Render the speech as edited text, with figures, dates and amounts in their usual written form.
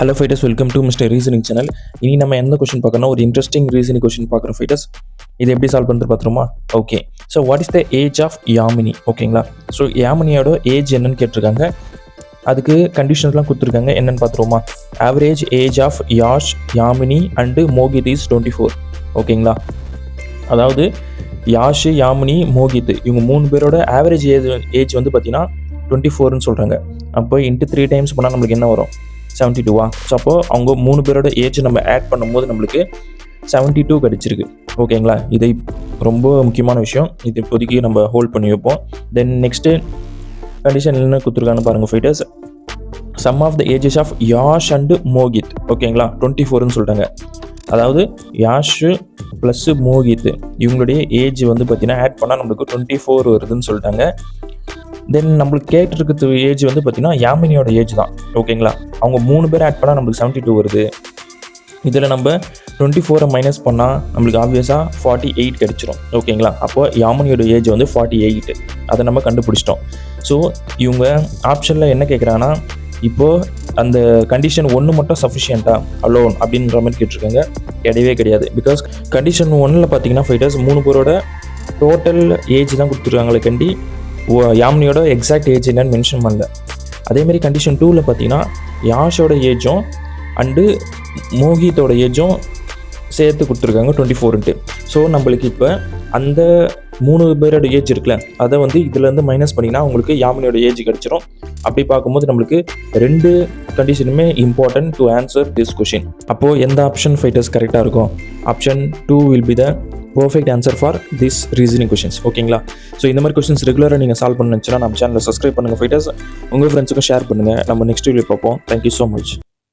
Hello fighters, welcome to mister reasoning channel. இனி நம்ம எந்த கொஸ்டின் பார்க்கணும், ஒரு இன்ட்ரெஸ்டிங் ரீசனிங் கொஸ்டின் பார்க்குறோம் ஃபைட்டர்ஸ். இது எப்படி சால்வ் பண்ணுறது பார்த்துருமா? Okay. So what is the age of Yamini? ஓகேங்களா. ஸோ யாமினியோட ஏஜ் என்னன்னு கேட்டிருக்காங்க. அதுக்கு கண்டிஷன்ஸ்லாம் கொடுத்துருக்காங்க. என்னென்னு பார்த்துருவோமா? Average age of Yash, Yamini and Mohit is 24. ஓகேங்களா. அதாவது யாஷ், யாமினி, மோகித் இவங்க 3 பேரோட ஆவரேஜ் ஏஜ் வந்து பார்த்தீங்கன்னா 24ன்னு சொல்கிறாங்க. அப்போ இன்ட்டு 3 டைம்ஸ் பண்ணால் நம்மளுக்கு என்ன வரும்? 72. ஸோ அப்போது அவங்க 3 பேரோட ஏஜ் நம்ம ஆட் பண்ணும்போது நம்மளுக்கு 72 கிடச்சிருக்கு. ஓகேங்களா. இது ரொம்ப முக்கியமான விஷயம். இது இப்போதைக்கு நம்ம ஹோல்ட் பண்ணி வைப்போம். தென் நெக்ஸ்ட்டு கண்டிஷன் என்ன கொடுத்துருக்கான்னு பாருங்கள் fighters. Sum of the ages of Yash and Mohit. ஓகேங்களா. 24ன்னு சொல்லிட்டாங்க. அதாவது யாஷு ப்ளஸ்ஸு மோகித் இவங்களுடைய ஏஜ் வந்து பார்த்தீங்கன்னா ஆட் பண்ணால் நம்மளுக்கு 24 வருதுன்னு சொல்லிட்டாங்க. தென் நம்மளுக்கு கேட்டிருக்கிறது ஏஜ் வந்து பார்த்தீங்கன்னா யாமினியோட ஏஜ் தான். ஓகேங்களா. அவங்க 3 பேர் ஆட் பண்ணால் நம்மளுக்கு 72 வருது. இதில் நம்ம 24 மைனஸ் பண்ணால் நம்மளுக்கு ஆப்வியஸாக 48 கிடச்சிரும். ஓகேங்களா. அப்போது யாமினியோட ஏஜ் வந்து 48. அதை நம்ம கண்டுபிடிச்சிட்டோம். ஸோ இவங்க ஆப்ஷனில் என்ன கேட்குறாங்கன்னா, இப்போது அந்த கண்டிஷன் 1 மட்டும் சஃபிஷியண்ட்டா அலோன் அப்படின்ற மாதிரி கேட்டிருக்காங்க. கிடையவே கிடையாது. பிகாஸ் கண்டிஷன் 1ல் பார்த்தீங்கன்னா ஃபைட்டர்ஸ் 3 பேரோட டோட்டல் ஏஜ் தான் கொடுத்துருக்காங்களே கண்டி யாமினியோட எக்ஸாக்ட் ஏஜ் என்னன்னு மென்ஷன் பண்ணல. அதேமாதிரி கண்டிஷன் 2ல் பார்த்தீங்கன்னா யாஷோட ஏஜும் அண்டு மோகித்தோட ஏஜும் சேர்த்து கொடுத்துருக்காங்க 24ன்ட்டு. ஸோ நம்மளுக்கு இப்போ அந்த 3 பேரோட ஏஜ் இருக்குல்ல, அதை வந்து இதுலேருந்து மைனஸ் பண்ணிங்கன்னா உங்களுக்கு யாமினியோட ஏஜ் கிடச்சிரும். அப்படி பார்க்கும்போது நம்மளுக்கு 2 கண்டிஷனுமே important to answer this question. அப்போது எந்த ஆப்ஷன் ஃபைட்டர்ஸ் கரெக்டாக இருக்கும்? Option 2 will be the perfect answer for this reasoning questions. ஓகேங்களா. ஸோ இந்த மாதிரி கொஷின்ஸ் ரெகுலராக நீங்கள் சால்வ் பண்ண நினச்சினா நம்ம சேனலை சப்ஸ்கிரைப் பண்ணுங்கள் ஃபைட்டர்ஸ். உங்கள் ஃப்ரெண்ட்ஸுக்கும் ஷேர் பண்ணுங்கள். நம்ம நெக்ஸ்ட் வீடியோ பார்ப்போம். Thank you so much.